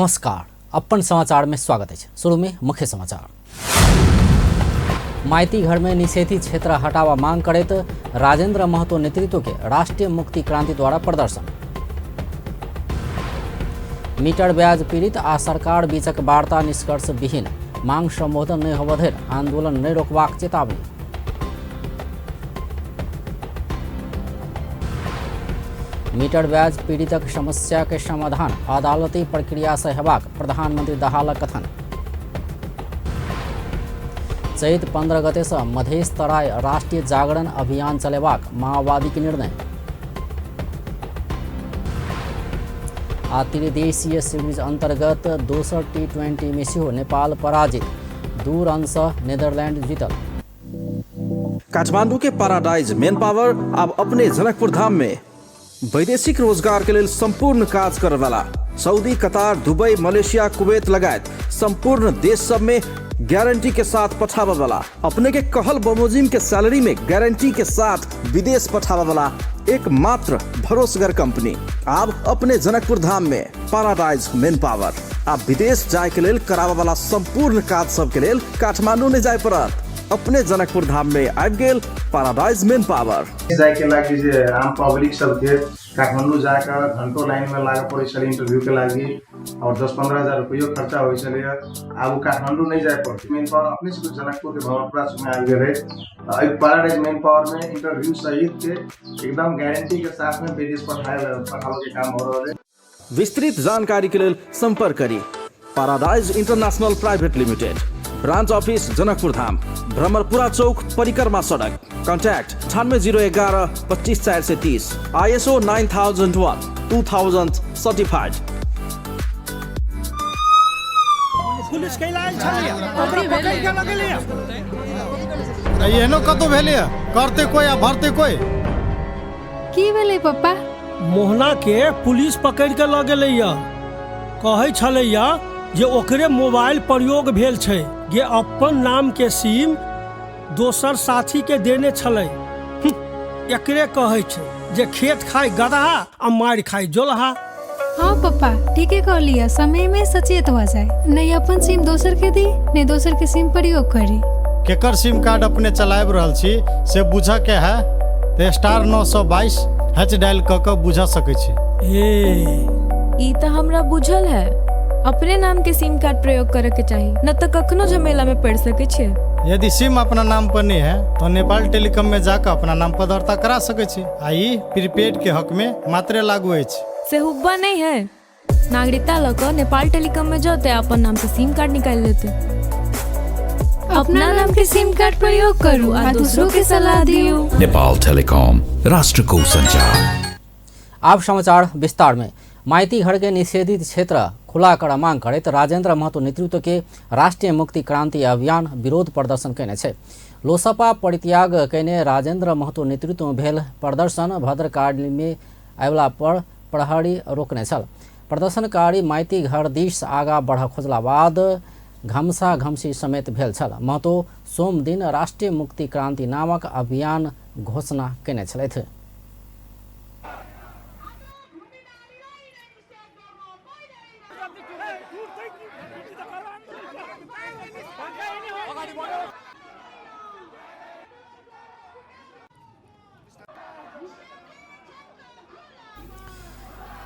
नमस्कार, अपन समाचार में स्वागत है। शुरू में मुख्य समाचार। माइती घर में निषेधित क्षेत्र हटावा मांग करेत राजेंद्र महतो नेतृत्व के राष्ट्रीय मुक्ति क्रांति द्वारा प्रदर्शन। मीटर ब्याज पीड़ित आ सरकार बीचक वार्ता निष्कर्ष विहीन, मांग संबोधन नहीं होबऽ धरि आंदोलन नहीं रोकबाक चेतावनी। मीटर ब्याज पीड़ितक समस्या के समाधान अदालती प्रक्रिया से हेबाक प्रधानमंत्री दाहालक कथन। चैत 15 गते से मधेश तराई राष्ट्रीय जागरण अभियान चलेबाक माओवादी के निर्णय। आ त्रिदेशीय सीरीज अंतर्गत दोसर T20 में सेहो नेपाल पराजित, 2 रन से नीदरलैंड जीतल। काठमांडू के पैराडाइज मेन पावर अब अपने जनकपुर धाम में वैदेशिक रोजगार के लिए संपूर्ण काज करे वाला सऊदी, कतार, दुबई, मलेशिया, कुवैत लगायत संपूर्ण देश सब में गारंटी के साथ पठावे वाला, अपने के कहल बमोजिम के सैलरी में गारंटी के साथ विदेश पठावे वाला एकमात्र भरोसेगर कंपनी अब अपने जनकपुर धाम में पैराडाइज मेन पावर। अब विदेश जाए के लिए करावे वाला संपूर्ण काज सब के लिए काठमांडू नहीं जाए पड़त, अपने जनकपुर धाम में आबि गेल पैराडाइज मेन पावर। जाए के लागी जे आम पब्लिक सब के काठमांडू जाकर घंटों लाइन में लागे पड़े छे इंटरव्यू के लागी और 10-15 हजार रुपया खर्चा होय छे। अब काठमांडू नहीं जाए पड़ती, मेन पावर अपने से जनकपुर के भवनपुरा में आ गए रहे। पैराडाइज मेन पावर में इंटरव्यू सहित के एकदम गारंटी के साथ में विदेश पठावे के काम हो रहा है। विस्तृत जानकारी के लिए संपर्क करी paradise international private limited, branch office Janakpur Dham, Bhramarpura चौक, परिक्रमा सड़क। Contact 9801 25 430, ISO 9001 certified. पुलिस के लाइन छलिया, ओकरा पकड़ के लगलिया। एहनो कतो भेलिया, करते कोई आ भरते कोई। की भेलै पप्पा? मोहना के पुलिस पकड़ के ल गेलैया, कहै छलैया जे ओकरे मोबाइल प्रयोग भेल छै, जे अपन नाम के सिम दोसर साथी के देने छलै। एकरे कहै छै जे खेत खाय गदहा आ मार खाय जोलहा। हाँ पप्पा ठीके कहलिया, समय में सचेत हो जाए, नहीं अपन सिम दोसर के दी, नहीं दोसर के सिम प्रयोग करी। केकर सिम कार्ड अपने चलाब रहल छी से बुझ के है तो *922 हैच डायल क के बुझ सकै छी। ई त हमरा बुझल है, अपने नाम के सिम कार्ड प्रयोग करे के चाहिए, न तो कखनो झमेला में पड़ सके छे। यदि सिम अपना नाम पर नहीं है तो नेपाल टेलीकॉम में जाकर अपना नाम पर दर्ता करा सके छी। आई प्रीपेड के हक में मात्रे लागू है। से हुब्बा नहीं है, नागरिकता लको नेपाल टेलीकॉम में जाते अपन नाम से सिम कार्ड निकाल लेते। अपना नाम के सिम कार्ड प्रयोग करूँ और दूसरों के सलाह दियो। नेपाल टेलीकॉम, राष्ट्र को संचार। अब समाचार विस्तार में। माइती घर के निषेधित क्षेत्र खुला कर मांग करैत राजेंद्र महतो नेतृत्व के राष्ट्रीय मुक्ति क्रांति अभियान विरोध प्रदर्शन केने छै। लोसपा परित्याग केने राजेंद्र महतो नेतृत्व में भेल प्रदर्शन भद्रकाली में अयला पर प्रहरी रोकने छल। प्रदर्शनकारी माइती घर दिस आगा बढ़ खोजला बाद घमसा घमसी समेत भेल छल। महतो सोम दिन राष्ट्रीय मुक्ति क्रांति नामक अभियान घोषणा केने छलथि।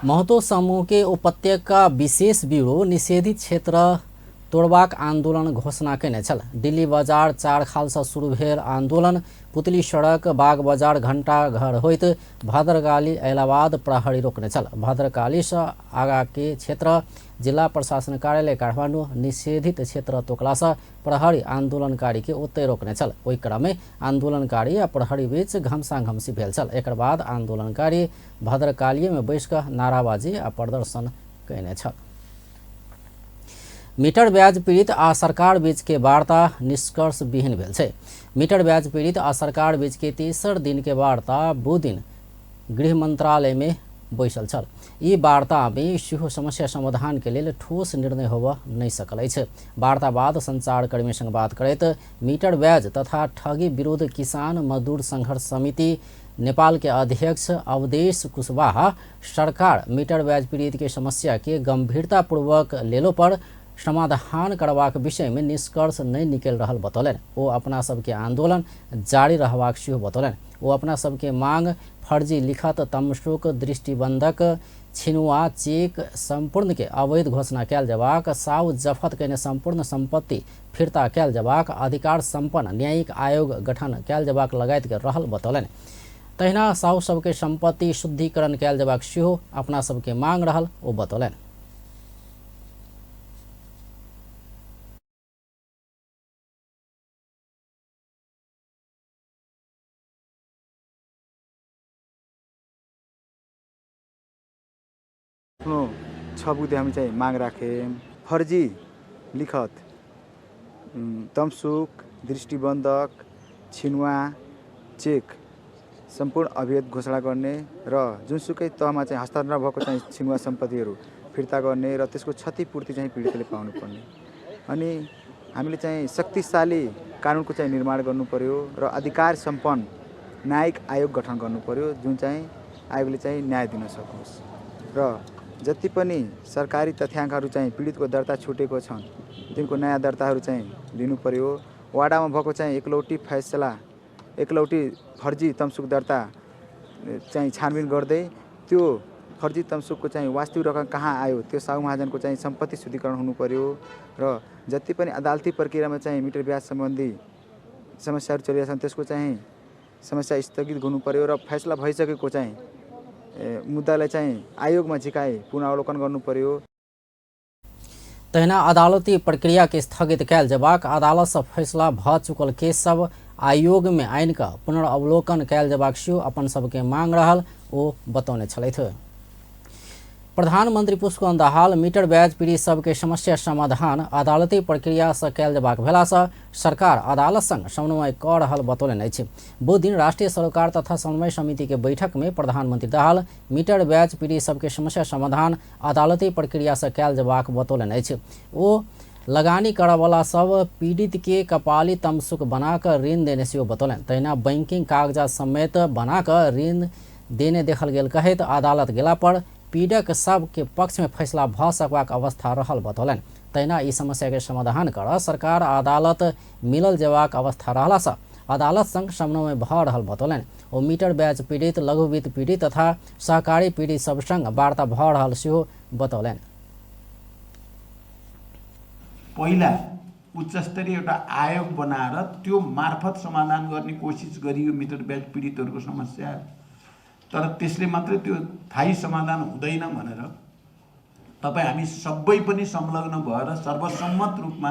महतो समूह के उपत्यका विशेष ब्यूरो निषेधित क्षेत्र तोड़बाक आंदोलन घोषणा केने छल। दिल्ली बाजार 4 खाल से शुरू भेल आंदोलन पुतली सड़क, बाग बाजार, घंटा घर होइत भद्रकाली अयला बाद प्रहरी रोकने छल। भद्रकाली से आगा के क्षेत्र जिला प्रशासन कार्यालय काठमांडू निषेधित क्षेत्र तोकला से प्रहरी आंदोलनकारी के ओतय रोकने छल। ओहि क्रम में आंदोलनकारी आ प्रहरी बीच घमसा घमसी भेल छल। एकर बाद आंदोलनकारी भद्रकाली में बैस कऽ नाराबाजी आ प्रदर्शन कयने छल। मीटर ब्याज पीड़ित आ सरकार बीच के वार्ता निष्कर्ष विहीन भेल छै। मीटर ब्याज पीड़ित आ सरकार बीच के तेसर दिन के वार्ता बुध दिन गृह मंत्रालय में बैसल छल। ई वार्ता में सेहो समस्या समाधान के लिए ठोस निर्णय होबऽ नहीं सकल अछि। वार्ता बाद संचारकर्मी संग बात करैत मीटर ब्याज तथा ठगी विरुद्ध किसान मजदूर संघर्ष समिति नेपाल के अध्यक्ष अवधेश कुशवाहा सरकार मीटर ब्याज पीड़ित के समस्या के गंभीरतापूर्वक लेलो पर समाधान करबाक विषय में निष्कर्ष नहीं निकल रहल बतौलन। वो अपना सबके आंदोलन जारी रहबाक सेहो बतौलन। वो अपना सबके मांग फर्जी लिखत तमसुक दृष्टिबंधक छिनुआ चेक संपूर्ण के अवैध घोषणा कैल जबाक साउ जफत कने संपूर्ण संपत्ति फिरता कैल जबाक अधिकार संपन्न न्यायिक आयोग गठन कैल जबाक लगायत के रहल बतौलन। तहिना साउ सबके संपत्ति शुद्धिकरण कैल जबाक सेहो अपना सबके मांग रहल ओ बतौलन। छ बुधे हामी चाहिँ माग राखेँ। फर्जी लिखत तमसुक दृष्टिबन्धक छिनुवा चेक सम्पूर्ण अवैध घोषणा गर्ने र जुनसुकै तहमा चाहिँ हस्तान्तरण भएको चाहिँ छिनुवा सम्पत्तिहरू फिर्ता गर्ने र त्यसको क्षतिपूर्ति चाहिँ पीडितले पाउनुपर्ने। अनि हामीले चाहिँ शक्तिशाली कानुनको चाहिँ निर्माण गर्नु पर्यो र अधिकार सम्पन्न न्यायिक आयोग गठन गर्नु पर्यो जुन चाहिँ आयोगले चाहिँ न्याय दिन सकोस् र जति पनि सरकारी तथ्याङ्कहरू चाहिँ पीडितको दर्ता छुटेको छन् तिनको नयाँ दर्ताहरू चाहिँ लिनु पर्यो। वाडामा भएको चाहिँ एकलौटी फैसला एकलौटी फर्जी तमसुक दर्ता चाहिँ छानबिन गर्दै त्यो फर्जी तमसुकको चाहिँ वास्तविक रकम कहाँ आयो त्यो साहु महाजनको चाहिँ सम्पत्ति शुद्धिकरण हुनु पर्यो र जति पनि अदालती प्रक्रियामा चाहिँ मिटर ब्याज सम्बन्धी समस्याहरू चलिरहेका छन् त्यसको चाहिँ समस्या स्थगित गर्नु पर्यो र फैसला भइसकेको चाहिँ मुद्दालाई चाहिँ आयोगमा झिकाई पुनरावलोकन गर्नु पर्यो। तहिना अदालती प्रक्रिया के स्थगित कैल जबाक अदालत से फैसला भ चुकल केस सब आयोग में आइन का पुनरावलोकन कैल जबाक सेहो अपन सबके मांग रहल ओ बतौने छलथि। प्रधानमंत्री पुष्पकमल दाहाल मीटर ब्याज पीड़ित सबके समस्या समाधान अदालती प्रक्रिया से कैल जबाक भेला से सरकार अदालत संग समन्वय क रहल बतौलन अछि। बुध दिन राष्ट्रीय सरोकार तथा समन्वय समिति के बैठक में प्रधानमंत्री दाहाल मीटर ब्याज पीड़ित सबके समस्या समाधान अदालती प्रक्रिया से कैल जबाक बतौलन अछि। ओ लगानी करवाला सब पीड़ित के कपाली तमसुक बनाकर ऋण देने से बतौलन। तहिना बैंकिंग कागजात समेत बनाकर ऋण देने देखल गेल कहैत अदालत गेला पर पीड़क सब के पक्ष में फैसला भ सकबाक अवस्था रहल बतौलन। तहिना ई समस्या के समाधान कर सरकार अदालत मिलल जबाक अवस्था रहला से अदालत संग समन्वय भ रहल बतौलन। ओ मीटर ब्याज पीड़ित लघु वित्त पीड़ित तथा सहकारी पीड़ित सब संग वार्ता भ रहल सेहो बतौलन। पहिला उच्च स्तरीय एउटा आयोग बनाएर त्यो मार्फत समाधान गर्ने कोसिस गरियो मीटर ब्याज पीडितहरूको समस्या। तर त्यसले मात्रै त्यो स्थायी समाधान हुँदैन भनेर तपाईँ हामी सबै पनि संलग्न भएर सर्वसम्मत रूपमा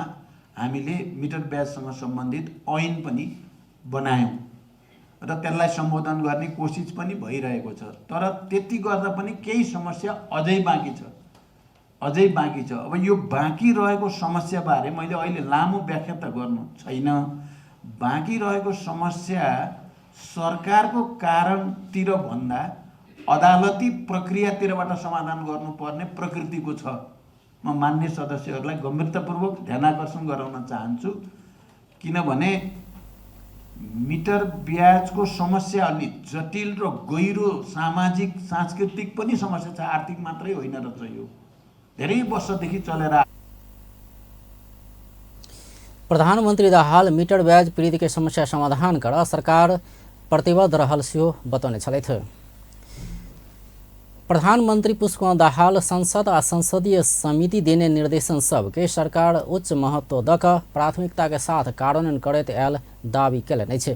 हामीले मिटर ब्याजसँग सम्बन्धित ऐन पनि बनायौँ र त्यसलाई सम्बोधन गर्ने कोसिस पनि भइरहेको छ। तर त्यति गर्दा पनि केही समस्या अझै बाँकी छ अब यो बाँकी रहेको समस्याबारे मैले अहिले लामो व्याख्या त गर्नु छैन। बाँकी रहेको समस्या सरकारको कारणतिर भन्दा अदालती प्रक्रियातिरबाट समाधान गर्नुपर्ने प्रकृतिको छ। म मान्य सदस्यहरूलाई गम्भीरतापूर्वक ध्यानाकर्षण गराउन चाहन्छु, किनभने मिटर ब्याजको समस्या अलि जटिल र गहिरो सामाजिक सांस्कृतिक पनि समस्या छ, आर्थिक मात्रै होइन रहेछ। यो धेरै वर्षदेखि चलेर प्रधानमंत्री दाहाल मीटर ब्याज पीड़ित के समस्या समाधान कर सरकार प्रतिबद्ध रहल सेहो बतौने छलथि। प्रधानमंत्री पुष्पकमल दाहाल संसद आ संसदीय समिति देने निर्देशन सब के सरकार उच्च महत्व दक प्राथमिकता के साथ कार्यान्वयन करैत आयल दावी कयलनि अछि।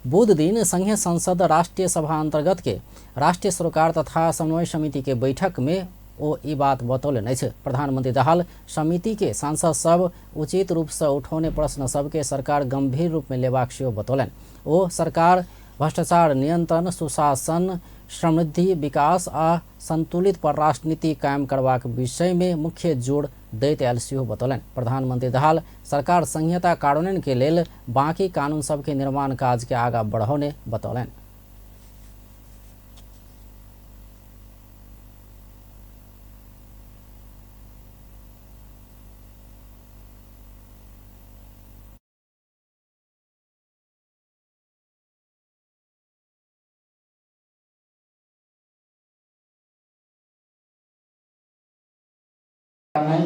बुध दिन संघीय संसद राष्ट्रीय सभा अंतर्गत के राष्ट्रीय सरोकार तथा समन्वय समिति के बैठक में ओ ई बात बतौलनि अछि। प्रधानमंत्री दाहाल समिति के सांसद सब उचित रूप से उठौने प्रश्न सबके सरकार गंभीर रूप में लेबाक सेहो बतौलनि। ओ सरकार भ्रष्टाचार नियंत्रण, सुशासन, समृद्धि, विकास आ संतुलित परराष्ट्र नीति कायम करबाक विषय में मुख्य जोड़ दैत आयल सेहो बतौलनि। प्रधानमंत्री दाहाल सरकार संहिता कार्यान्वयन के लेल बाकी कानून सबके निर्माण काज के आगा बढ़ौने बतौलनि।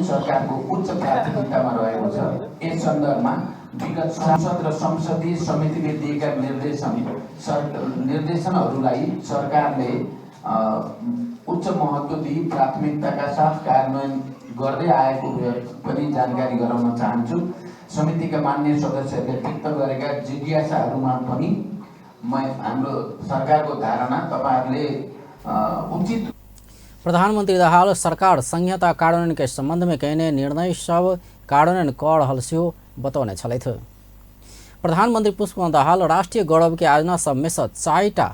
सरकारको उच्च प्राथमिकतामा रहेको छ। यस सन्दर्भमा विगत संसद र संसदीय समितिले दिएका निर्देशनहरूलाई सरकारले उच्च महत्त्व दिई प्राथमिकताका साथ कार्यान्वयन गर्दै आएको पनि जानकारी गराउन चाहन्छु। समितिका मान्य सदस्यहरूले व्यक्त गरेका जिज्ञासाहरूमा पनि हाम्रो सरकारको धारणा तपाईहरुले उचित। प्रधानमंत्री दाहाल सरकार संहिता कार्यान्वयन के संबंध में कहने निर्णय सब कार्यान्वयन कर रहल सेहो बतौने छलैथ। प्रधानमंत्री पुष्पकमल दाहाल राष्ट्रीय गौरव के आयोजना सब में से चारिटा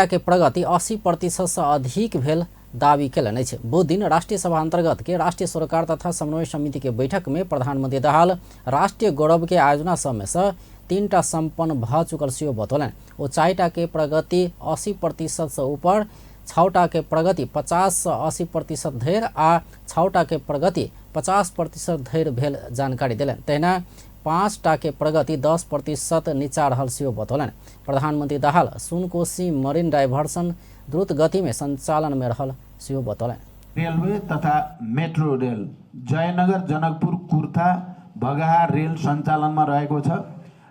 के प्रगति 80% से अधिक भेल दावी केलनि अछि। बुध दिन राष्ट्रीय सभा अंतर्गत के राष्ट्रीय सरोकार तथा समन्वय समिति के बैठक में प्रधानमंत्री दाहाल राष्ट्रीय गौरव के आयोजना सब में से 3टा संपन्न भ चुकल सेहो बतौलन। वो 4टा के प्रगति 80% से ऊपर, 6टा के प्रगति 50 से 80% धरि आ 6टा के प्रगति 50% धरि भेल जानकारी देलन। तहिना 5टा के प्रगति 10% नीचा रहल सेहो बतौलन। प्रधानमंत्री दाहाल सुनकोशी मरीन डाइवर्सन द्रुत गति में संचालन में रहल सेहो बतौलन। रेलवे तथा metro rail Jaynagar Janakpur Kurtha Bhagaha rail सञ्चालनमा रहेको छ।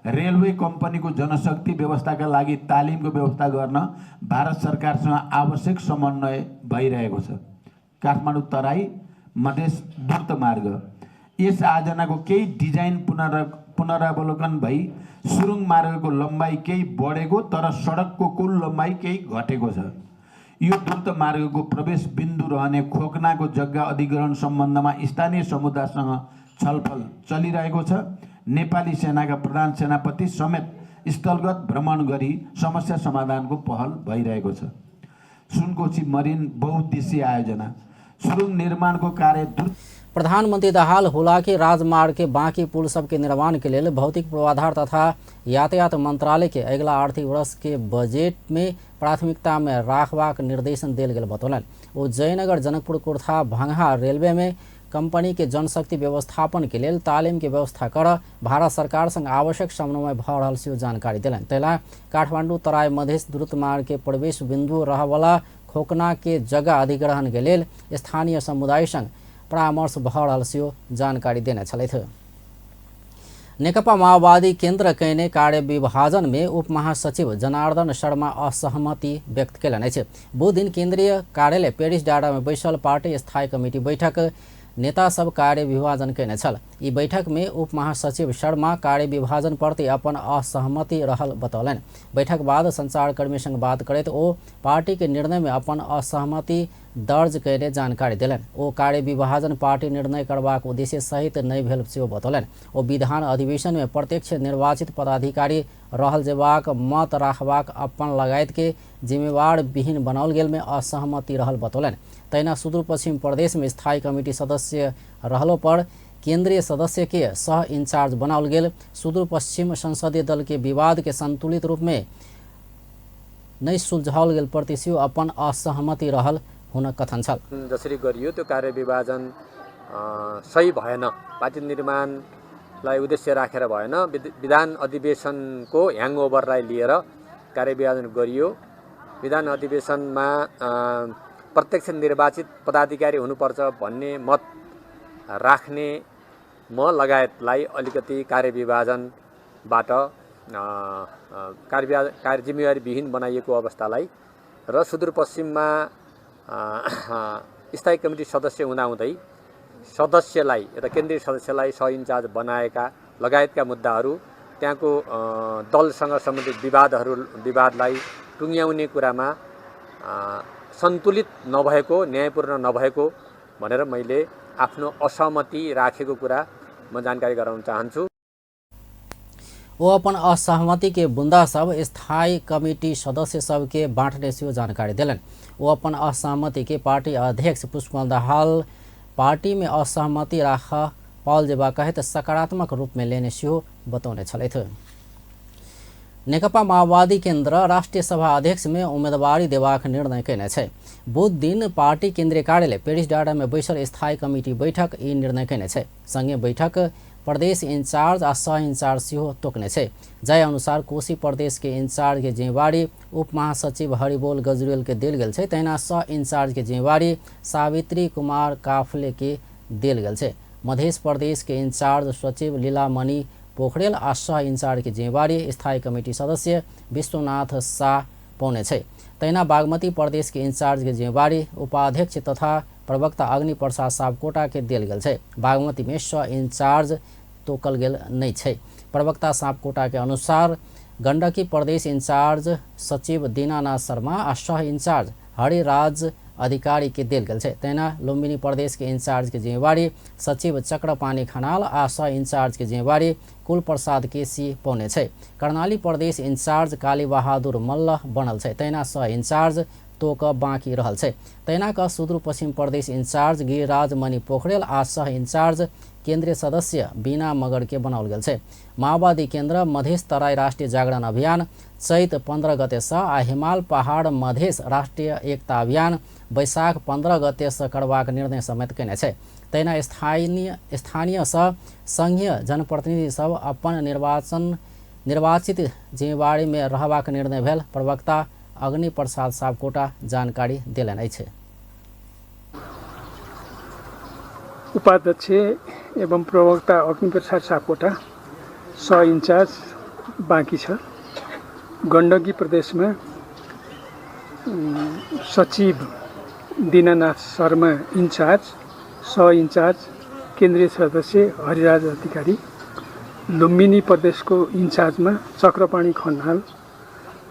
रेलवे कम्पनीको जनशक्ति व्यवस्थाका लागि तालिमको व्यवस्था गर्न भारत सरकारसँग आवश्यक समन्वय भइरहेको छ। काठमाडौँ तराई मधेस द्रुत मार्ग यस आयोजनाको केही डिजाइन पुनरावलोकन भई सुरुङ मार्गको लम्बाइ केही बढेको तर सडकको कुल लम्बाइ केही घटेको छ। यो द्रुत मार्गको प्रवेश बिन्दु रहने खोकनाको जग्गा अधिग्रहण सम्बन्धमा स्थानीय समुदायसँग छलफल चलिरहेको छ। नेपाली सेनाका प्रधान सेनापति समेत स्थलगत भ्रमण गरी समस्या समाधानको पहल भइरहेको छ। सुनकोशी मरीन बहुउद्देश्यीय आयोजना सुरुङ निर्माणको कार्य द्रुत। प्रधानमंत्री दाहाल हुलाकी राजमार्ग के बाकी पुल सब के निर्माण के लिए भौतिक पूर्वाधार तथा यातायात मंत्रालय के अगला आर्थिक वर्ष के बजट में प्राथमिकता में राखबाक निर्देशन देल गेल बतौलन। वो जयनगर जनकपुर कुर्था भंगहा रेलवे में कंपनी के जनशक्ति व्यवस्थापन के लिए तालीम के व्यवस्था कर भारत सरकार संग आवश्यक समन्वय भ रहल सेहो जानकारी देलन। तैला काठमाडौँ तराई मधेश द्रुत मार्ग के प्रवेश बिंदु रहवाला खोकना के जगह अधिग्रहण के लिए स्थानीय समुदाय संग परामर्श भ रहल सेहो जानकारी देने छलैथ। नेकपा माओवादी केन्द्र कैने कार्य विभाजन में उप महासचिव जनार्दन शर्मा असहमति व्यक्त केलनि अछि। बुध दिन केंद्रीय कार्यालय पेरिस डाँडा में बैसल पार्टी स्थायी कमिटी बैठक नेता सब कार्य विभाजन कैने छल। ई बैठक में उप महासचिव शर्मा कार्य विभाजन प्रति अपन असहमति रहल बतौलन। बैठक बाद संचारकर्मी संग बात करैत ओ पार्टी के निर्णय में अपन असहमति दर्ज कैने जानकारी देलन। ओ कार्य विभाजन पार्टी निर्णय करबाक उद्देश्य सहित नहीं भेल सेहो बतौलन। ओ विधान अधिवेशन में प्रत्यक्ष निर्वाचित पदाधिकारी रहल जेबाक मत राखबाक अपन लगायत के जिम्मेवार विहीन बनाओल गेल में असहमति रहल बतौलन। तैना सुदूर पश्चिम प्रदेश में स्थायी कमिटी सदस्य रहलो पर केंद्रीय सदस्य के सह इंचार्ज बनाओल गेल सुदूर पश्चिम संसदीय दल के विवाद के संतुलित रूप में नहीं सुलझाओल गेल प्रति सेहो अपन असहमति रहल हुन कथन छ। जसरी गरियो त्यो कार्य विभाजन सही भएन, पार्टी निर्माणलाई उद्देश्य राखेर भएन, विधान अधिवेशनको ह्याङओभरलाई लिएर कार्य विभाजन गरियो। विधान अधिवेशनमा प्रत्यक्ष निर्वाचित पदाधिकारी हुनुपर्छ भन्ने मत राख्ने म लगायतलाई अलिकति कार्य विभाजनबाट कार्य जिम्मेवारी विहीन बनाइएको अवस्थालाई र सुदूरपश्चिममा स्थायी कमिटी सदस्य हुँदाहुँदै सदस्यलाई एउटा केन्द्रीय सदस्यलाई सह इन्चार्ज बनाएका लगायतका मुद्दाहरू त्यहाँको दलसँग सम्बन्धित विवादलाई टुङ्ग्याउने कुरामा सन्तुलित नभएको, न्यायपूर्ण नभएको भनेर मैले आफ्नो असहमति राखेको कुरा म जानकारी गराउन चाहन्छु। वो अपन असहमति के बुंदा सब स्थायी कमिटी सदस्य सब के बांटने से जानकारी दिलन। वो अपन असहमति के पार्टी अध्यक्ष पुष्पकमल दाहाल पार्टी में असहमति राख पाल जेबा कहित सकारात्मक रूप में लेने से बतौने छलैथ। नेकपा माओवादी केन्द्र राष्ट्रीय सभा अध्यक्ष में उम्मीदवारी देबाक निर्णय कैने छै। बुध दिन पार्टी केन्द्रीय कार्यालय पेरिस डाँडा में बैसल स्थायी कमिटी बैठक ई निर्णय कैने छै। संगे बैठक प्रदेश इंचार्ज आ सह इंचार्ज सेहो तोकने छै। जय अनुसार कोशी प्रदेश के इंचार्ज के जिम्मेवारी उप महासचिव हरिबोल गजरेल के देल गेल छै, तहिना सह इंचार्ज के जिम्मेवारी सावित्री कुमार काफले के देल गेल छै। मध्य प्रदेश के इंचार्ज सचिव लीलामणि पोखरेल आ सह इंचार्ज के जिम्मेवारी स्थायी कमेटी सदस्य विश्वनाथ शाह पाउने छै। तहिना बागमती प्रदेश के इंचार्ज के जिम्मेवारी उपाध्यक्ष तथा प्रवक्ता अग्नि प्रसाद सापकोटा के देल गेल छै। बागमती में सह इंचार्ज तोकल गेल नहीं छै। प्रवक्ता सापकोटा के अनुसार गंडकी प्रदेश इंचार्ज सचिव दीनानाथ शर्मा आ सह इंचार्ज हरिराज अधिकारी के देल गेल छै। तहिना लुम्बिनी प्रदेश के इंचार्ज के जिम्मेवारी सचिव चक्रपाणी खनाल आ सह इंचार्ज के जिम्मेवारी कुल प्रसाद केसी पाउने छै। कर्णाली प्रदेश इंचार्ज काली बहादुर मल्ल बनल छै, तहिना सह इंचार्ज तोक बाँकी रहल छै। तहिना का सुदूरपश्चिम प्रदेश इंचार्ज गिरिराज मणि पोखरेल आ सह इंचार्ज केंद्रीय सदस्य बीना मगर के बनाओल गेल छै। माओवादी केंद्र मधेश तराई राष्ट्रीय जागरण अभियान चैत 15 गते से आ हिमाल पहाड़ मधेश राष्ट्रीय एकता अभियान बैशाख 15 गते से करबाक निर्णय समेत केने छै। तहिना स्थानीय संघीय जनप्रतिनिधि सब अपन निर्वाचित जिम्मेवारी में रहबाक निर्णय भेल प्रवक्ता अग्नि प्रसाद सापकोटा जानकारी देलनि अछि। उपाध्यक्ष एवं प्रवक्ता अग्नि प्रसाद सापकोटा सह इंचार्ज बाँकी छ। गण्डकी प्रदेश में सचिव दीनानाथ शर्मा इंचार्ज, सह इंचार्ज केंद्रीय सदस्य हरिराज अधिकारी। लुम्बिनी प्रदेश को इंचार्ज में चक्रपाणी खनाल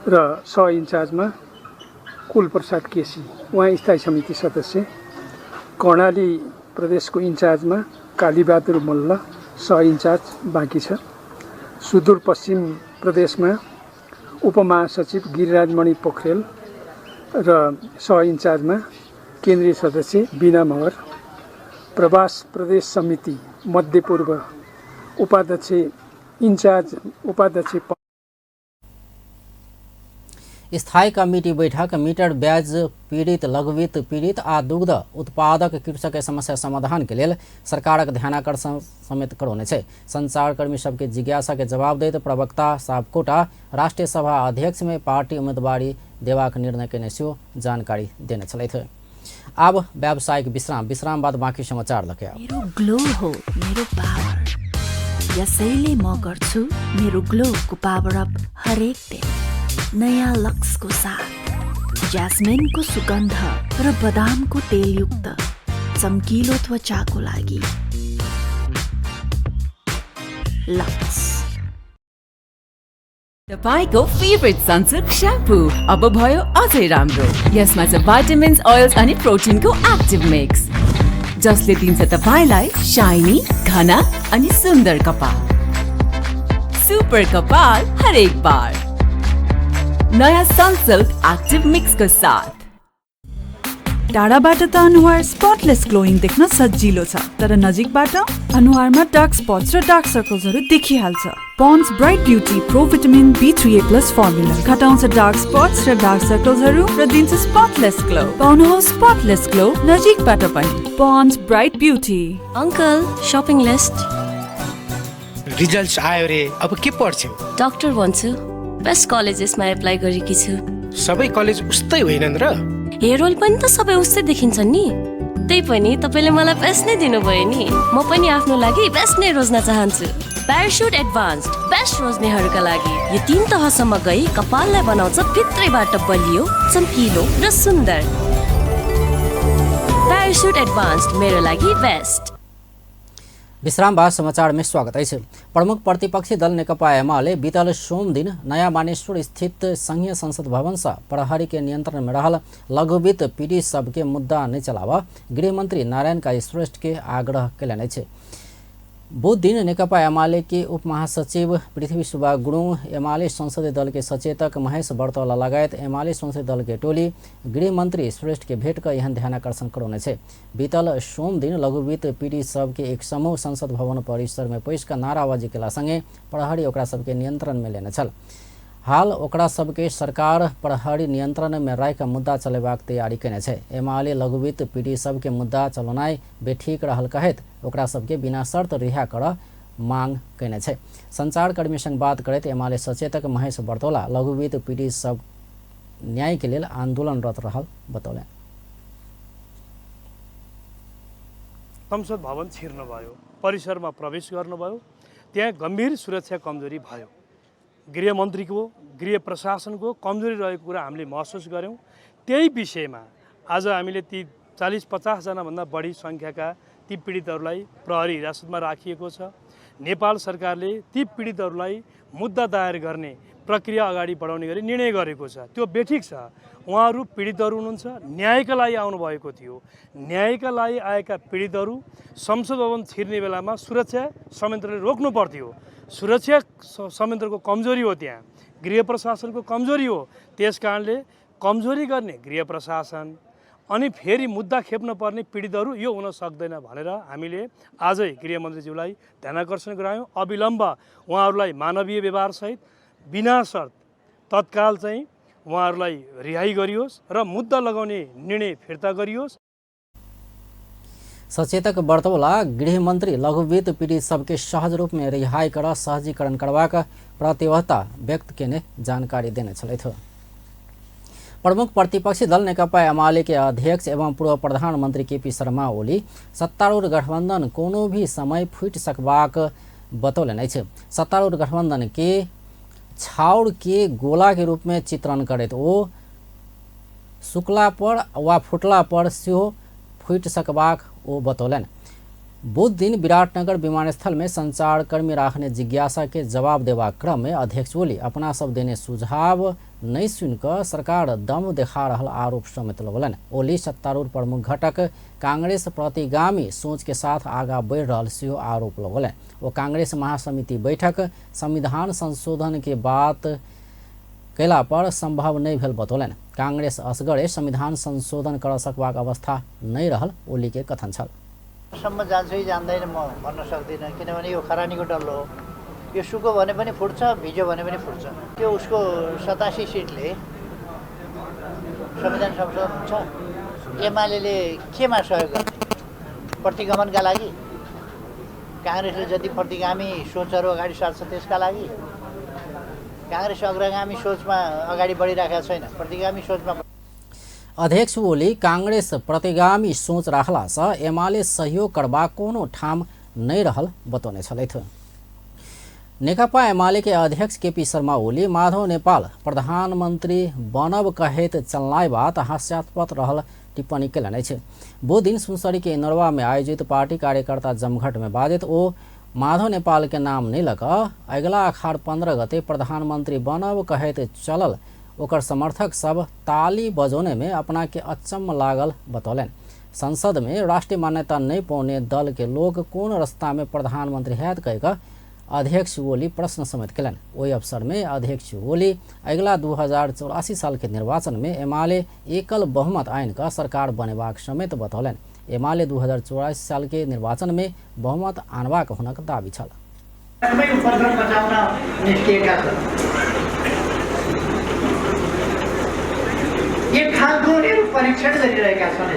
र सह इंचार्ज में कुल प्रसाद केसी, वहाँ स्थायी समिति सदस्य। कर्णाली प्रदेश को इंचार्ज में कालीबहादुर मल्ल सह इंचार्ज बाँकी छ। सुदूरपश्चिम प्रदेश में उपमहासचिव गिरिराज मणि पोखरेल र सह इंचार्ज में केंद्रीय सदस्य बीना मगर। प्रवास प्रदेश समिति मध्य पूर्व उपाध्यक्ष इंचार्ज उपाध्यक्ष। स्थायी कमिटी बैठक मीटर ब्याज पीड़ित, लघुवित्त पीड़ित आ दुग्ध उत्पादक कृषक के समस्या समाधान के लिए सरकारक ध्यानाकर्षण समेत करौने छै। संचारकर्मी सबके जिज्ञासा के जवाब दैत प्रवक्ता सापकोटा राष्ट्रीय सभा अध्यक्ष में पार्टी उम्मीदवारी देवाक निर्णय केने सेहो जानकारी देने छलथि। अब व्यावसायिक विश्राम बाद बाँकी समाचार लके आऊ। मेरो ग्लो हो मेरो पावर, यसैले म गर्छु मेरो ग्लो को पावर अप हरेक दिन नयाँ लक्स को साथ। जैस्मिन को सुगंध र बदाम को तेल युक्त चमकीलो त्वचा को लागि लक्स। तपाईको फेभरेट सनसिल्क स्याम्पू अब भयो अझै राम्रो। यसमा छ भाइटामिन्स, ओइल्स अनि प्रोटिनको एक्टिभ मिक्स, जसले दिन्छ तपाईलाई शाइनी, घना अनि सुन्दर कपाल। सुपर कपाल हरेक बार नयाँ सनसिल्क एक्टिभ मिक्स को साथ। टाढाबाट त अनुहार स्पटलेस ग्लोइङ देख्न सजिलो छ, तर नजिकबाट अनुहारमा डार्क स्पट्स र डार्क सर्कल्सहरू देखिहाल्छ। Pond's bright beauty pro vitamin B3A+ formula घटाउँछ डार्क स्पट्स र डार्क सर्कल्सहरू र दिन्छ स्पटलेस ग्लो। पाउनुहोस् स्पटलेस ग्लो नजिकबाट पनि। Pond's bright beauty. Uncle shopping list. Results आयो रे, अब के पढ्छौ? डाक्टर भन्छु। बेस्ट कलेजेसमा एप्लाई गरेकी छु। सबै कलेज उस्तै होइनन् र? हेरोल पनि त सबै उस्तै देखिन्छन् नि। त्यही पनि तपाईले मलाई बेस्ट नै दिनुभयो नि। म पनि आफ्नो लागि बेस्ट नै रोज्न चाहन्छु। प्याराशुट एडभान्स्ड बेस्ट रोज्नेहरूका लागि यो 3 तहसम्म गई कपाललाई बनाउँछ भित्रैबाट बलियो, चम्किलो र सुन्दर। प्याराशुट एडभान्स्ड मेरो लागि बेस्ट। विश्राम बाद समाचार में स्वागत है। प्रमुख प्रतिपक्षी दल नेकपा एमाले बीतल सोम दिन नया मानेश्वर स्थित संघीय संसद भवन से प्रहरी के नियंत्रण में रहल लघुवित्त पीड़ित सबके मुद्दा नहीं चलावा गृह मंत्री नारायण काजी श्रेष्ठ के आग्रह कयलनि अछि। बुध दिन नेकपा एमाले के उप महासचिव पृथ्वी सुब्बा गुरुङ, एमाले संसदीय दल के सचेतक महेश बर्तौला लगायत एमाले संसदीय दल के टोली गृह मंत्री श्रेष्ठ के भेट कर एहन ध्यानाकर्षण करौने छै। बीतल सोम दिन लघुवित्त पीड़ित सबके एक समूह संसद भवन परिसर में पैस कर नाराबाजी केला संगे प्रहरी ओकरा सबके नियंत्रण में लेने छल। हाल ओकरा सबके सरकार प्रहरी नियंत्रण में राख मुद्दा चलेबाक तैयारी केने छै। एमाले लघुवित्त पीड़ित सबके मुद्दा चलौनाइ बेठीक रहल कहैत ओकरा सबके बिना शर्त रिहा कर मांग कयने छै। संचारकर्मी संग बात करैत एमाले सचेतक महेश बर्तौला लघुवित्त पीड़ित सब न्याय के लेल आंदोलनरत रहल बतौले। संसद भवन छिर्नुभयो, परिसरमा प्रवेश गर्नुभयो, त्यहाँ गम्भीर सुरक्षा कमजोरी भयो। गृहमन्त्रीको गृह प्रशासनको कमजोरी रहेको कुरा हामीले महसुस गऱ्यौँ। त्यही विषयमा आज हामीले ती 40-50 जनाभन्दा बढी सङ्ख्याका ती पीडितहरूलाई प्रहरी हिरासतमा राखिएको छ। नेपाल सरकारले ती पीडितहरूलाई मुद्दा दायर गर्ने प्रक्रिया अगाडि बढाउने गरी निर्णय गरेको छ। त्यो बेठिक छ। उहाँहरू पीडितहरू हुनुहुन्छ, न्यायका लागि आउनुभएको थियो। न्यायका लागि आएका पीडितहरू संसद भवन छिर्ने बेलामा सुरक्षा संयन्त्रले रोक्नु पर्थ्यो। सुरक्षा संयन्त्रको कमजोरी हो, त्यहाँ गृह प्रशासनको कमजोरी हो। त्यस कारणले कमजोरी गर्ने गृह प्रशासन अनि फेरि मुद्दा खेप्न पर्ने पीडितहरू यो हुन सक्दैन भनेर हामीले आजै गृहमन्त्रीज्यूलाई ध्यानाकर्षण गरायौँ। अविलम्ब उहाँहरूलाई मानवीय व्यवहारसहित बिना शर्त तत्काल चाहिँ उहाँहरूलाई रिहाई गरियोस् र मुद्दा लगाउने निर्णय फिर्ता गरियोस्। सचेतक बर्तौला गृहमंत्री लघुवित्त पीड़ित सबके सहज रूप में रिहाई कर सहजीकरण करवाक प्रतिबद्धता व्यक्त केने जानकारी देने छलैथ। प्रमुख प्रतिपक्षी दल नेकपा एमाले के अध्यक्ष एवं पूर्व प्रधानमंत्री केपी शर्मा ओली सत्तारूढ़ गठबंधन कोनो भी समय फूट सकबाक बतौले छै। सत्तारूढ़ गठबंधन के छाउड़ के गोला के रूप में चित्रण करैत ओ शुक्ला पर वा फुटला पर सेहो फूट सकबाक ओ बतौलन। बुध दिन विराटनगर विमानस्थल में संचारकर्मी राखने जिज्ञासा के जवाब देवा क्रम में अध्यक्ष ओली अपना सब देने सुझाव नहीं सुनकर सरकार दम देखा रहल आरोप समेत लगौलन। ओली सत्तारूढ़ प्रमुख घटक कांग्रेस प्रतिगामी सोच के साथ आगा बढ़ रहल सेहो आरोप लगौलन। वो कांग्रेस महासमिति बैठक संविधान संशोधन के बात कैला पर संभव नहीं भेल बतौलन। कांग्रेस असगरे संविधान संशोधन कर सकबाक अवस्था नहीं रहल ओली के कथन छल। सम्म जान्छ कि जान्दैन म भन्न सक्दिनँ, किनभने यो खरानीको डल्लो हो। यो सुको भने पनि फुट्छ, भिज्यो भने पनि फुट्छ। त्यो उसको 87 सिटले संविधान संशोधन हुन्छ। एमाले केमा सहयोग गर्ने? प्रतिगमनका लागि? काङ्ग्रेसले जति प्रतिगामी सोचहरू अगाडि सार्छ त्यसका लागि? काङ्ग्रेस अग्रगामी सोचमा अगाडि बढिरहेको छैन, प्रतिगामी सोचमा। अध्यक्ष ओली कांग्रेस प्रतिगामी सोच राखला से एमाले सहयोग करबा कोनो ठाम नहीं रहल बतौने छलैथ। नेकपा एमाले के अध्यक्ष केपी शर्मा ओली माधव नेपाल प्रधानमंत्री बनब कहेत चलनाई बात हास्यास्पद रहल टिप्पणी कैलने छै। वो दिन सुनसरी के नरवा में आयोजित पार्टी कार्यकर्ता जमघट में बाधित ओ माधव नेपाल के नाम नहीं लगा अगला अखाड़ 15 गते प्रधानमंत्री बनब कहेत चलल ओकर समर्थक सब ताली बजौने में अपना के अचम्म लागल बतौलन। संसद में राष्ट्रीय मान्यता नहीं पाने दल के लोग कौन रास्ता में प्रधानमंत्री हैत कहकर अध्यक्ष ओली प्रश्न समेत कैलन। वही अवसर में अध्यक्ष ओली अगला 2084 साल के निर्वाचन में एमाले एकल बहुमत आइन का सरकार बनेबाक समेत बतौलन। एमाले 2084 साल के निर्वाचन में बहुमत आनबाक हुनक दावी छल। एक खालको परीक्षण गरिरहेका छन्।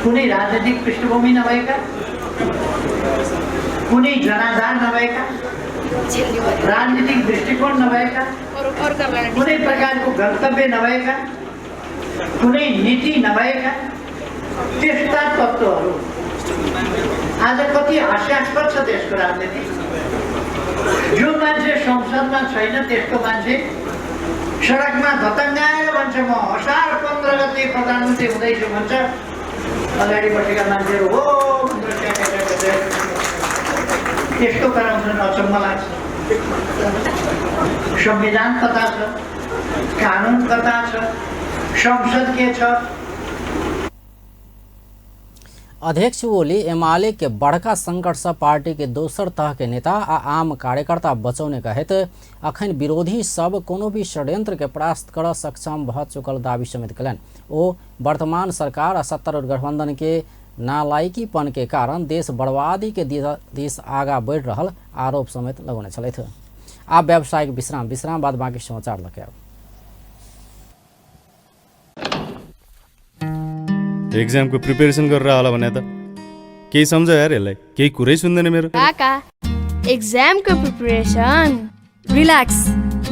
कुनै राजनीतिक पृष्ठभूमि नभएका, कुनै जनाधार नभएका, राजनीतिक दृष्टिकोण नभएका, कुनै प्रकारको गन्तव्य नभएका, कुनै नीति नभएका त्यस्ता तत्त्वहरू आज कति हास्यास्पद छ देशको राजनीति। जो मान्छे संसदमा छैन त्यस्तो मान्छे सडकमा धतङ्गाएर भन्छ म असार 15 गते प्रधानमन्त्री हुँदैछु भन्छ। अगाडि बसेका मान्छेहरू हो त्यस्तो गराउँछन्, अचम्म लाग्छ। संविधान कता छ, कानुन कता छ, संसद के छ? अध्यक्ष ओली एमाले के बड़का संकट से पार्टी के दोसर तह के नेता आ आम कार्यकर्ता बचौने कहेत अखन विरोधी सब कोनो भी षड्यंत्र के परास्त कर सक्षम भ चुकल दावी समेत कलन। ओ वर्तमान सरकार आ सत्तारूढ़ गठबंधन के नालायकीपन के कारण देश बर्बादी के दिश आगा बढ़ रहल आरोप समेत लगौने छलैथ। आप व्यावसायिक विश्राम बाद बाकी समाचार लके एक्जाम को प्रिपरेसन गरेर होला भने त केही सम्झ यार यसलाई, केही कुरै सुन्दैन मेरो। काका एक्जामको प्रिपरेसन। रिल्याक्स,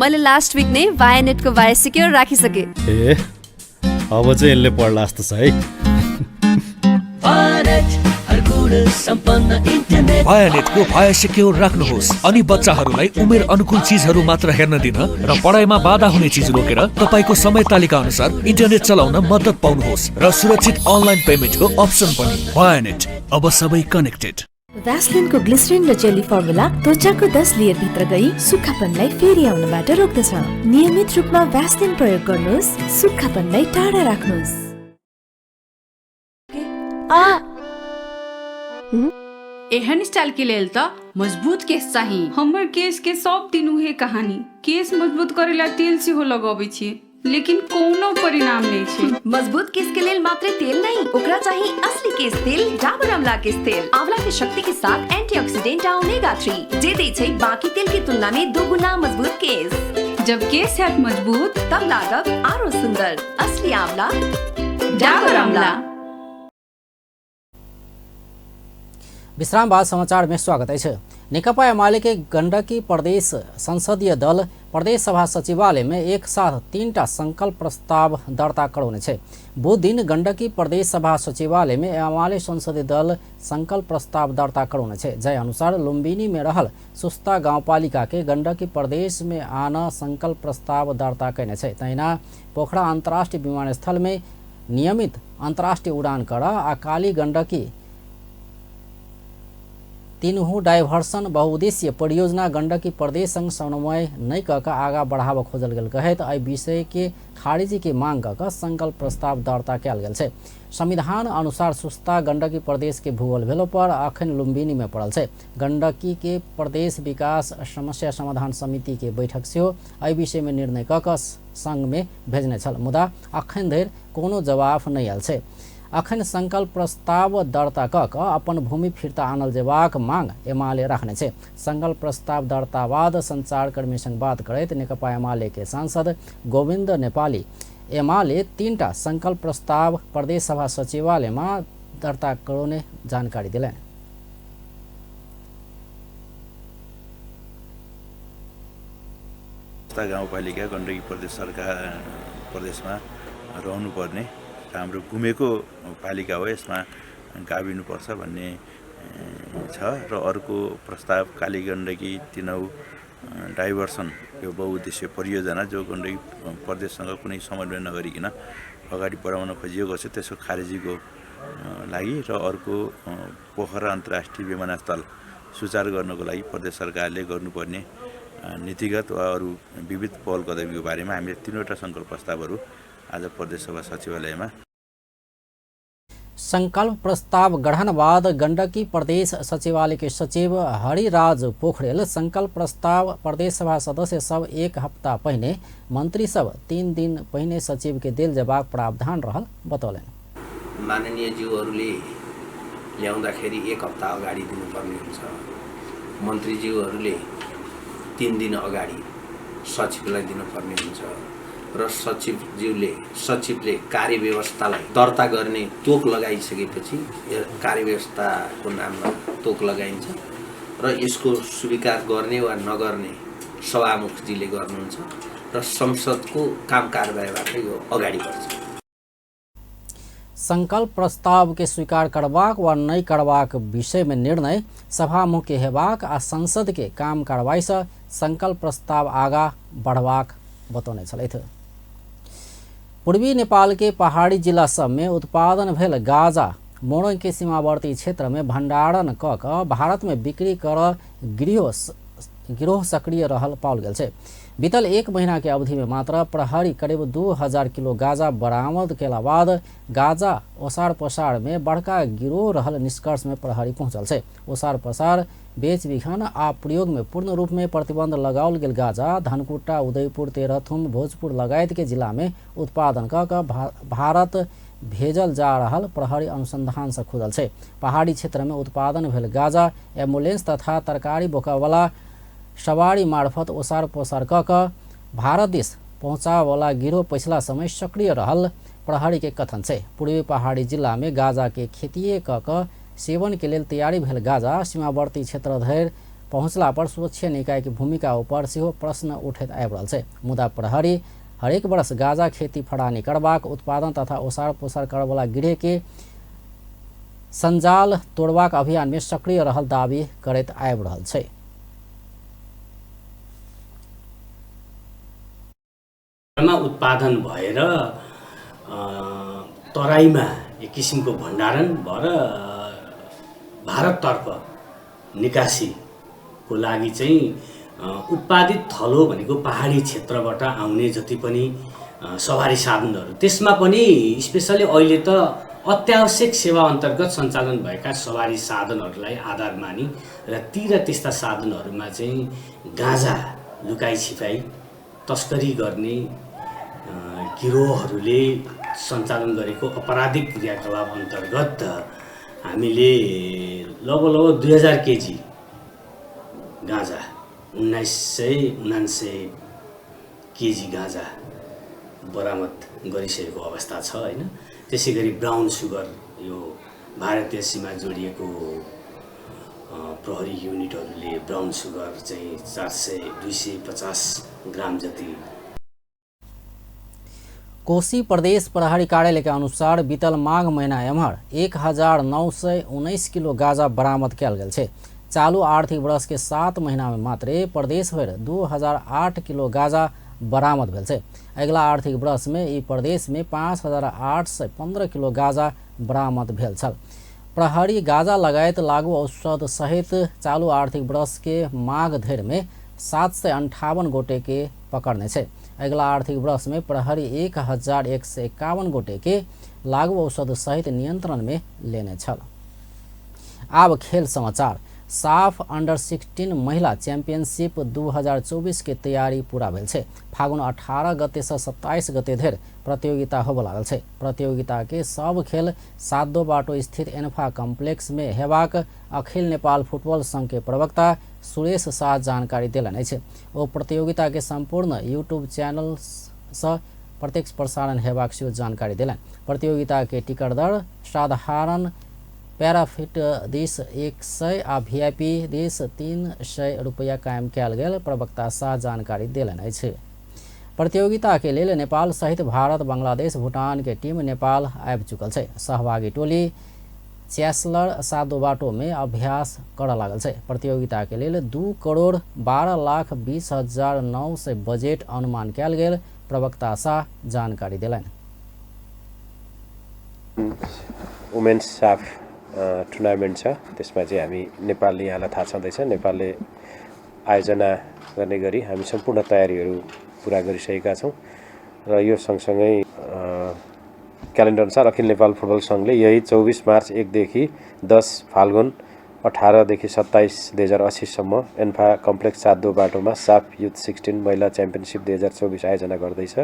मैले लास्ट विक नै बायोनेटको बायो सिक्योर राखिसके। ए अब चाहिँ यसले पढ्ला जस्तो छ है। बायोनेटको बायो सिक्योर राख्नुहोस् अनि बच्चाहरूलाई उमेर अनुकूल चिजहरू मात्र हेर्न दिन र पढाइमा बाधा हुने चिज रोकेर तपाईँको समय तालिका अनुसार इन्टरनेट चलाउन मद्दत पाउनुहोस् र सुरक्षित अनलाइन पेमेन्टको अप्सन पनि। बायोनेट, अब सबै कनेक्टेड। भ्यासलिनको ग्लिसरिन र जेली फर्मुला त्वचाको 10 लेयर भित्र गई सुक्खापनलाई फेरि आउनबाट रोक्दछ। नियमित रूपमा भ्यासलिन प्रयोग गर्नुहोस्, सुक्खापनलाई टाढा राख्नुहोस्। एहन स्टाइल के लेल त मजबूत केस चाहिए। हमर केस के सब दिन उहे कहानी। केस मजबूत करेला तेल सेहो लगाबै छी, लेकिन कोनो परिणाम नहीं छे। मजबूत केस के लेल मात्र तेल नहीं, ओकरा चाहिए असली केस तेल, डाबर आंवला केस तेल। आंवला के शक्ति के साथ एंटीऑक्सीडेंट ओमेगा 3 जे दै छै बाकी तेल की तुलना में 2 गुना मजबूत केस। जब केस है मजबूत तब लागत आरो सुंदर। असली आंवला, डाबर आंवला। विश्राम बाद समाचार में स्वागत है। नेकपा एमाले के गंडकी प्रदेश संसदीय दल प्रदेश सभा सचिवालय में एक साथ 3टा संकल्प प्रस्ताव दर्ता कराउने छे। बुध दिन गंडकी प्रदेश सभा सचिवालय में एमाले संसदीय दल संकल्प प्रस्ताव दर्ता कराउने छे। जय अनुसार लुम्बिनी में रहल सुस्ता गाउँपालिका के गंडकी प्रदेश में आना संकल्प प्रस्ताव दर्ता कैने छे। तैना पोखरा अंतर्राष्ट्रीय विमानस्थल में नियमित अंतर्राष्ट्रीय उड़ान कर आ काली गंडकी तीनहु डाइभर्सन बहुउद्देश्य परियोजना गंडकी प्रदेश संग समन्वय नहीं कऽ आगा बढ़ावा खोजल गेल कहैत एहि विषय के खारिजी के मांग कऽ संकल्प प्रस्ताव दर्ता कयल गेल छै। संविधान अनुसार सुस्ता गंडकी प्रदेश के भूगोल भेलो पर अखन लुम्बिनी में पड़ल छै। गंडकी के प्रदेश विकास समस्या समाधान समिति के बैठक सेहो एहि विषय में निर्णय कऽ संघ में भेजने छल, मुदा अखन धरि कोनो जवाब नहीं आयल छै। अखन संकल्प प्रस्ताव दर्ता कऽ अपन भूमि फिरता आनल जेबाक मांग एमाले राखने छे। संकल्प प्रस्ताव दर्ता बाद संचारकर्मी संग बात करैत नेकपा एमाले के सांसद गोविंद नेपाली एमाले 3टा संकल्प प्रस्ताव प्रदेश सभा सचिवालय में दर्ता कराउने जानकारी दिले। गाउँपालिका गण्डकी प्रदेश सरकार प्रदेशमा रहनुपर्ने हाम्रो घुमेको पालिका हो, यसमा गाभिनुपर्छ भन्ने छ। र अर्को प्रस्ताव काली गण्डकी तीनहु डाइभर्सन यो बहुउद्देश्य परियोजना जो गण्डकी प्रदेशसँग कुनै समन्वय नगरिकन अगाडि बढाउन खोजिएको छ त्यसको खारेजीको लागि र अर्को पोखरा अन्तर्राष्ट्रिय विमानस्थल सुचारू गर्नको लागि प्रदेश सरकारले गर्नुपर्ने नीतिगत वा अरू विविध पहल कदमीको बारेमा हामीले 3वटा संकल्प प्रस्तावहरू आज प्रदेश सभा सचिवालयमा। संकल्प प्रस्ताव ग्रहण बाद गंडकी प्रदेश सचिवालय के सचिव हरिराज पोखरेल संकल्प प्रस्ताव प्रदेश सभा सदस्य सब 1 हफ्ता पहले मंत्री सब 3 दिन पहले सचिव के दिल जवाब प्रावधान रहल बतौलन। माननीय ज्यूहरूले ल्याउँदाखेरि 1 हफ्ता अगाडि दिनुपर्ने हुन्छ, मन्त्रीज्यूहरूले 3 दिन अगाडि सचिवलाई दिनुपर्ने हुन्छ र सचिवले कार्यव्यवस्थालाई दर्ता गर्ने तोक लगाइसकेपछि कार्यव्यवस्थाको नाममा तोक लगाइन्छ र यसको स्वीकार गर्ने वा नगर्ने सभामुखजीले गर्नुहुन्छ र संसदको काम कारबाहीबाट यो अगाडि बढ्छ। संकल्प प्रस्ताव के स्वीकार करबाक वा नहीं करबाक विषय में निर्णय सभामुख के हेबाक आ संसद के काम कारवाई से संकल्प प्रस्ताव आगा बढ़बाक बतौने छलैथ। पूर्वी नेपाल के पहाड़ी जिला सब में उत्पादन भेल गाजा मोड़न के सीमावर्ती क्षेत्र में भंडारण कऽ भारत में बिक्री कर गिरोह सक्रिय रहल पाओल गेल छै। बीतल 1 महीना के अवधि में मात्र प्रहरी करीब 2000 किलो गाजा बरामद केला बाद गाजा ओसार पसार में बड़का गिरोह रहल निष्कर्ष में प्रहरी पहुंचल छै। ओसार पसार बेच बिखन आ प्रयोग में पूर्ण रूप में प्रतिबंध लगाओल गेल गाजा धनकुटा उदयपुर तेरथुम भोजपुर लगायत के जिला में उत्पादन कऽ भारत भेजल जा रहल प्रहरी अनुसंधान से खुजल छै। पहाड़ी क्षेत्र में उत्पादन भेल गाजा एम्बुलेंस तथा तरकारी बोकावाला सवारी मार्फत ओसार पोसार कऽ भारत देश पहुँचावाला गिरोह पिछला समय सक्रिय रहल प्रहरी के कथन छै। पूर्वी पहाड़ी जिला में गाजा के खेतिए कऽ सेवन के लेल तैयारी भेल गाजा सीमावर्ती क्षेत्र धरि पहुँचला पर सुरक्षा निकाय की भूमिका ऊपर सेहो प्रश्न उठैत आबि रहल छै। मुदा प्रहरी हरेक वर्ष गाजा खेती फड़ानी करबाक उत्पादन तथा ओसार पोसार करवला गृह के संजाल तोड़बाक अभियान में सक्रिय रहल दावी करैत आबि रहल छै। उत्पादन भएर तराईमा एक किसिमको भण्डारण भएर भारततर्फ निकासीको लागि चाहिँ उत्पादित थलो भनेको पहाडी क्षेत्रबाट आउने जति पनि सवारी साधनहरू त्यसमा पनि स्पेसली अहिले त अत्यावश्यक सेवा अन्तर्गत सञ्चालन भएका सवारी साधनहरूलाई आधार मानी र त्यस्ता साधनहरूमा चाहिँ गाँजा लुकाई छिपाई तस्करी गर्ने गिरोहहरूले सञ्चालन गरेको अपराधिक क्रियाकलाप अन्तर्गत हामीले लगभग 2000 केजी गाँजा 1999 केजी गाँजा बरामद गरिसकेको अवस्था छ हैन। त्यसै गरी ब्राउन सुगर यो भारतीय सीमा जोडिएको प्रहरी युनिटहरूले ब्राउन सुगर चाहिँ 250 ग्राम जति। कोशी प्रदेश प्रहरी कार्यालय के अनुसार बीतल माघ महीना एम्हर 1919 किलो गाजा बरामद कयल गेल छै। चालू आर्थिक वर्ष के 7 महीना में मात्र प्रदेश भर 2008 किलो गाजा बरामद भेल छै। अगला आर्थिक वर्ष में ई प्रदेश में 5815 किलो गाजा बरामद भेल छल। प्रहरी गाजा लगायत लागू औषध सहित चालू आर्थिक वर्ष के माघ धरि में 758 गोटे के पकड़ने छै। अगला आर्थिक वर्ष में प्रहरी 1151 गोटे के लागू औषध सहित नियंत्रण में लेने छल। आब खेल समाचार। साफ अंडर 16 महिला चैंपियनशिप 2024 के तैयारी पूरा भेल छै। फागुन 18 गते से 27 गते धरि प्रतियोगिता होबे लागल छै। प्रतियोगिता के सब खेल सादो बाटो स्थित एन्फा कॉम्प्लेक्स में हेबाक अखिल नेपाल फुटबॉल संघ के प्रवक्ता सुरेश शाह जानकारी देलनि अछि। ओ प्रतियोगिता के संपूर्ण यूट्यूब चैनल से प्रत्यक्ष प्रसारण हेबाक सेहो जानकारी देलनि। प्रतियोगिता के टिकट दर साधारण पैराफिट दिस 100 आ वीआईपी दिस 300 रुपया कायम कयल गेल प्रवक्ता शाह जानकारी देलनि अछि। प्रतियोगिता के लेल नेपाल सहित भारत, बांग्लादेश, भूटान के टीम नेपाल आबि चुकल छै। सहभागी टोली चैसलर सादो बाटो में अभ्यास करऽ लागल छै। प्रतियोगिता के लेल 2,12,20,900 बजेट अनुमान कयल गेल प्रवक्ता शाह जानकारी देलनि। वुमेन्स साफ टुर्नामेन्ट छ, त्यसमा चाहिँ हामी नेपाल, यहाँलाई थाहा छँदैछ, नेपालले आयोजना गर्ने गरी हामी सम्पूर्ण तयारीहरू पुरा गरिसकेका छौँ र यो सँगसँगै क्यालेन्डर अनुसार अखिल नेपाल फुटबल सङ्घले यही 24 मार्च 1 देखि 10 फाल्गुन 18 देखि 27 2080 सम्म एन्फा कम्प्लेक्स सादो बाटोमा साफ युथ 16 महिला च्याम्पियनसिप 2024 आयोजना गर्दैछ।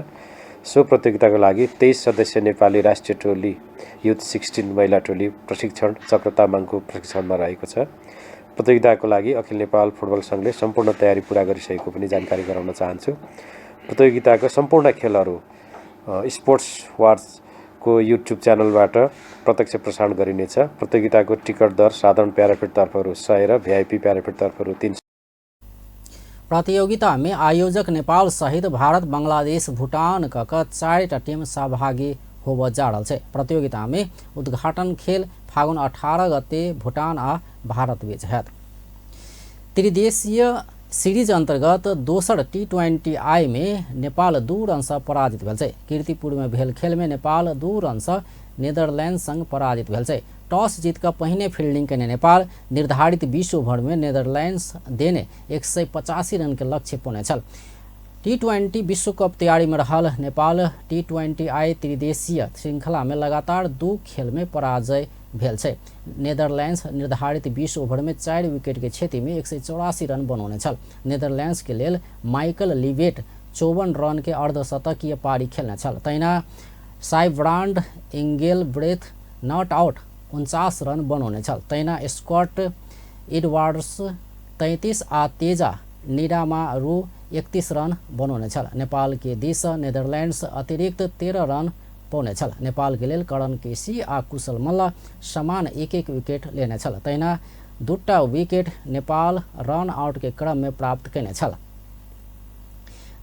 सो प्रतियोगिताको लागि 23 सदस्य नेपाली राष्ट्रिय टोली युथ 16 महिला टोली प्रशिक्षण चक्र तामाङको प्रशिक्षणमा रहेको छ। प्रतियोगिताको लागि अखिल नेपाल फुटबल सङ्घले सम्पूर्ण तयारी पूरा गरिसकेको पनि जानकारी गराउन चाहन्छु। प्रतियोगिताको सम्पूर्ण खेलहरू स्पोर्ट्स वार्सको युट्युब च्यानलबाट प्रत्यक्ष प्रसारण गरिनेछ। प्रतियोगिताको टिकट दर साधारण प्याराफिट तर्फहरू 100 र वीआईपी प्याराफिट तर्फहरू 300। प्रतियोगिता में आयोजक नेपाल सहित भारत, बांग्लादेश, भूटान क 4टा टीम सहभागी होबऽ जा रहल छै। प्रतियोगिता में उद्घाटन खेल फागुन 18 गते भूटान आ भारत बीच हैत। त्रिदेशीय सीरीज अंतर्गत दोसर T20I में नेपाल 2 रन से पराजित भेल छै। कीर्तिपुर में भेल खेल में नेपाल 2 रन से नेदरलैंड संग पराजित भेल छै। टॉस जीत कर पहिने फील्डिंग केने नेपाल निर्धारित 20 ओवर में नेदरलैंड्स देने 185 रन के लक्ष्य पौने छल। T20 विश्व कप तैयारी में रहल नेपाल T20I त्रिदेशीय श्रृंखला में लगातार 2 खेल में पराजय भेल छै। नेदरलैंड्स निर्धारित 20 ओवर में 4 विकेट के क्षति में 184 रन बनौने छल। नेदरलैंड्स के लेल माइकल लिवेट 54 रन के अर्धशतकीय पारी खेलने छल। तहिना साइब्रांड इंगेलब्रेथ नॉट आउट 49 रन बनौने छल। तहिना स्कॉट एडवर्ड्स 33 आ तेजा निडामारू 31 रन बनौने छल। नेपाल के दिस नेदरलैंड्स अतिरिक्त 13 रन पाउनेछ। नेपाल के लेल करण केसी आ कुशल मल्ल समान 1-1 विकेट लेनेछ। तैना 2टा विकेट नेपाल रन आउट के क्रम में प्राप्त कैनेछ।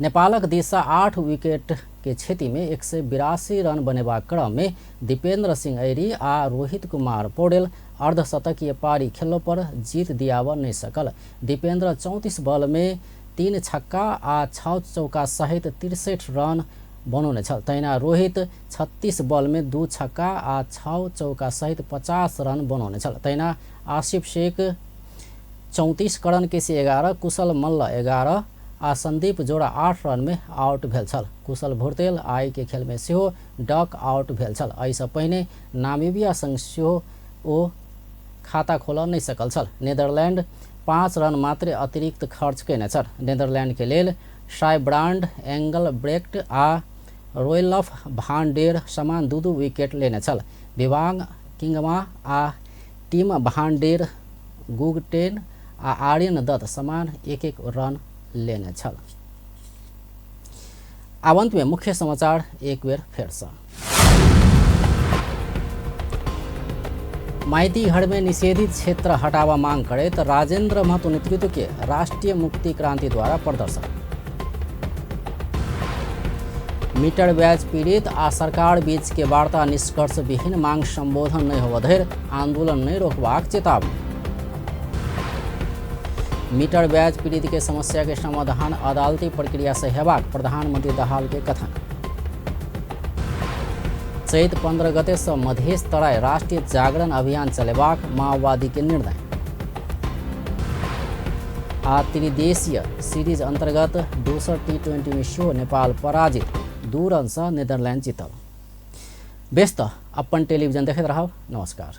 नेपालक दिशा 8 विकेट के क्षति में 182 रन बनेबा क्रम में दीपेन्द्र सिंह ऐरी आ रोहित कुमार पौडेल अर्धशतकीय पारी खेलने पर जीत दियाव नहीं सकल। दीपेन्द्र 34 बल में 3 छक्का आ 6 चौका सहित 63 रन बनाउने छ। तैना रोहित 36 बल में 2 छक्का आ 6 चौका सहित 50 रन बनाउने छ। तैना आसिफ शेख 34, करण केसी 11, कुशल मल्ल 11 आ संदीप जोड़ा 8 रन में आउट भेल छल। कुशल भुर्तेल आई के खेल में सेहो डक आउट भेल छल। एहिसँ पहिने नामिबिया संग सेहो ओ खाता खोल नहीं सकल छल। नेदरलैंड 5 रन मात्र अतिरिक्त खर्च कैने छ। नेदरलैंड के लेल शाइब्रांड, एंगल ब्रेक्ट आ रोयलफ भान डेर समान 2-2 विकेट लेने छल। विभाग किंगमा आ टीम भान डेर, गुगटेन आ आर्यन दत्त समान 1-1 रन लेने छल। आवंत में मुख्य समाचार एक बेर फिर से। माइतीघर में निषेधित क्षेत्र हटावा मांग करे तो राजेंद्र महतो नेतृत्व के राष्ट्रीय मुक्ति क्रांति द्वारा प्रदर्शन। मीटर ब्याज पीड़ित आ सरकार बीच के वार्ता निष्कर्ष विहीन मांग संबोधन नहीं होवा धरि आंदोलन नहीं रोकबाक चेतावनी। मीटर ब्याज पीड़ित के समस्या के समाधान अदालती प्रक्रिया से हेबाक प्रधानमंत्री दाहाल के कथन। चैत 15 गते से मधेश तराई राष्ट्रीय जागरण अभियान चलेबाक माओवादी के निर्णय। आ त्रिदेशीय सीरीज अंतर्गत दोसर T20 में सेहो नेपाल पराजित 2 रन से नीदरलैंड जीतल। व्यस्त अपन टेलीविजन देखते रहब। नमस्कार।